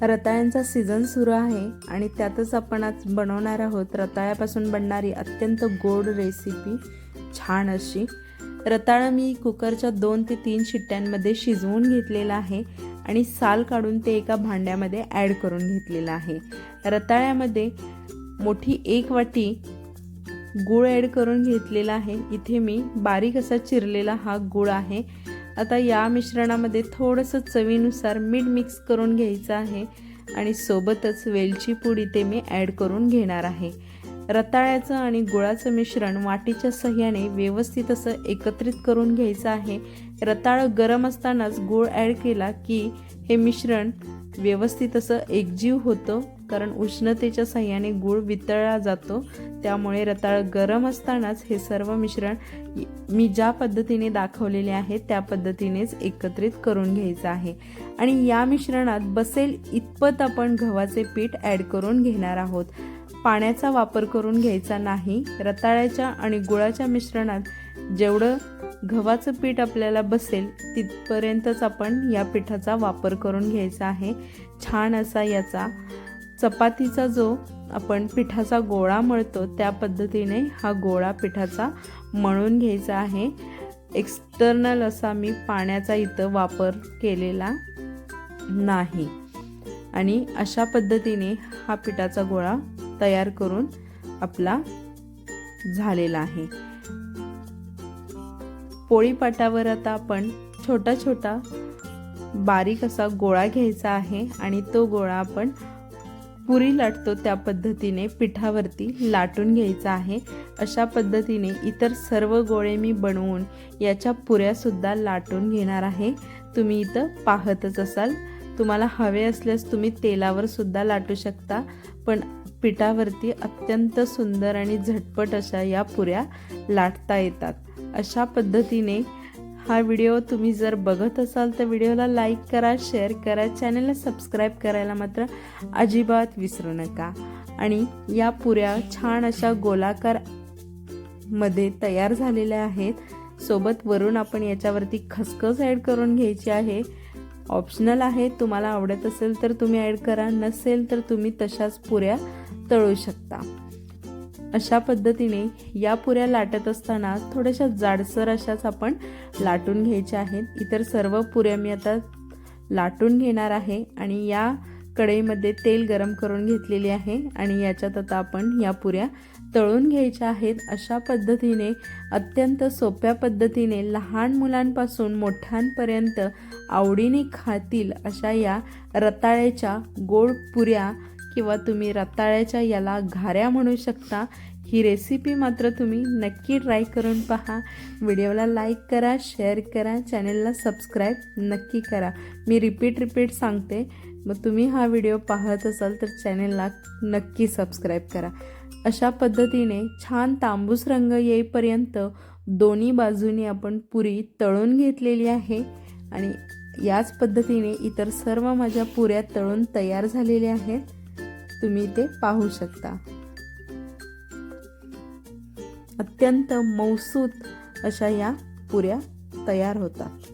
रताळ्यांचा season सुरू आहे आणि त्यातच आपण आज बनवणार आहोत रताळ्यापासून बनणारी अत्यंत गोड रेसिपी छान अशी। रताळं मी कुकरच्या 2 ते 3 शिट्ट्यांमध्ये शिजवून घेतलेला आहे आणि साल काढून ते एका भांड्यामध्ये ॲड करून घेतलेलं आहे। रताळ्यामध्ये मोठी 1 वाटी गूळ ॲड करून घेतलेला आहे। इथे मी बारीक असा चिरलेला हा गूळ आहे। आता या मिश्रणामध्ये थोडंसं चवीनुसार मीठ मिक्स करून घ्यायचं आहे आणि सोबतच वेलची पूड इथे मी ॲड करून घेणार आहे। रताळ्याचं आणि गुळाचं मिश्रण वाटीच्या सहाय्याने व्यवस्थित असं एकत्रित करून घ्यायचं आहे। रताळं गरम असतानाच गूळ ॲड केला की हे मिश्रण व्यवस्थित असं एकजीव होतं, कारण उष्णतेच्या सहाय्याने गूळ वितळला जातो। त्यामुळे रताळं गरम असतानाच हे सर्व मिश्रण मी ज्या पद्धतीने दाखवलेले आहे त्या पद्धतीनेच एकत्रित करून घ्यायचं आहे आणि या मिश्रणात बसेल इतपत आपण गव्हाचे पीठ ॲड करून घेणार आहोत। पाण्याचा वापर करून घ्यायचा नाही। रताळ्याच्या आणि गुळाच्या मिश्रणात जेवढं गव्हाचं पीठ आपल्याला बसेल तिथपर्यंतच आपण या पिठाचा वापर करून घ्यायचा आहे। छान असा याचा चपातीचा जो आपण पिठाचा गोळा मळतो त्या पद्धतीने हा गोळा पिठाचा मळून घ्यायचा आहे। एक्सटर्नल असा मी पाण्याचा इथं वापर केलेला नाही आणि अशा पद्धतीने हा पिठाचा गोळा तयार करून आपला झालेला आहे। पोळीपाटावर आता आपण छोटा छोटा बारीक असा गोळा घ्यायचा आहे आणि तो गोळा आपण पुरी लाटतो त्या पद्धतीने पिठावरती लाटून घ्यायचा आहे। अशा पद्धतीने इतर सर्व गोळे मी बनवून याच्या पुऱ्या सुद्धा लाटून घेणार आहे। तुम्ही इथं पाहतच असाल। तुम्हाला हवे असल्यास तुम्ही तेलावर सुद्धा लाटू शकता, पण पिठावरती अत्यंत सुंदर आणि झटपट अशा या पुऱ्या लाटता येतात। अशा पद्धतीने हा व्हिडिओ तुम्ही जर बघत असाल तर व्हिडिओला लाईक करा, शेअर करा, चॅनलला सबस्क्राईब करायला मात्र अजिबात विसरू नका। आणि या पुऱ्या छान अशा गोलाकार मध्ये तयार झालेल्या आहेत। सोबत वरून आपण याच्यावरती खसखस ॲड करून घ्यायची आहे। ऑप्शनल आहे, तुम्हाला आवडत असेल तर तुम्ही ॲड करा, नसेल तर तुम्ही तशाच पुऱ्या तळू शकता। अशा पद्धतीने या पुऱ्या लाटत असताना थोड्याशा जाडसर अशाच आपण लाटून घ्यायच्या आहेत। इतर सर्व पुऱ्या मी आता लाटून घेणार आहे आणि या कढईमध्ये तेल गरम करून घेतलेले आहे आणि याच्यात आता आपण या पुऱ्या तळून घ्यायच्या आहेत। अशा पद्धतीने अत्यंत सोप्या पद्धतीने लहान मुलांपासून मोठ्यांपर्यंत आवडीने खातील अशा या रताळ्याच्या गोड पुऱ्या किंवा तुम्ही रताळ्याच्या याला घाऱ्या म्हणू शकता। ही रेसिपी मात्र तुम्ही नक्की ट्राय करून पहा। व्हिडिओला लाईक करा, शेअर करा, चॅनलला सबस्क्राईब नक्की करा। मी रिपीट सांगते, मग तुम्ही हा व्हिडिओ पाहत असाल तर चॅनलला नक्की सबस्क्राईब करा। अशा पद्धतीने छान तांबूस रंग येईपर्यंत दोन्ही बाजूनी आपण पुरी तळून घेतलेली आहे आणि याच पद्धतीने इतर सर्व माझ्या पुऱ्या तळून तयार झालेल्या आहेत। तुम्ही ते पाहू शकता। अत्यंत मऊसूत अशा या पुऱ्या तयार होतात।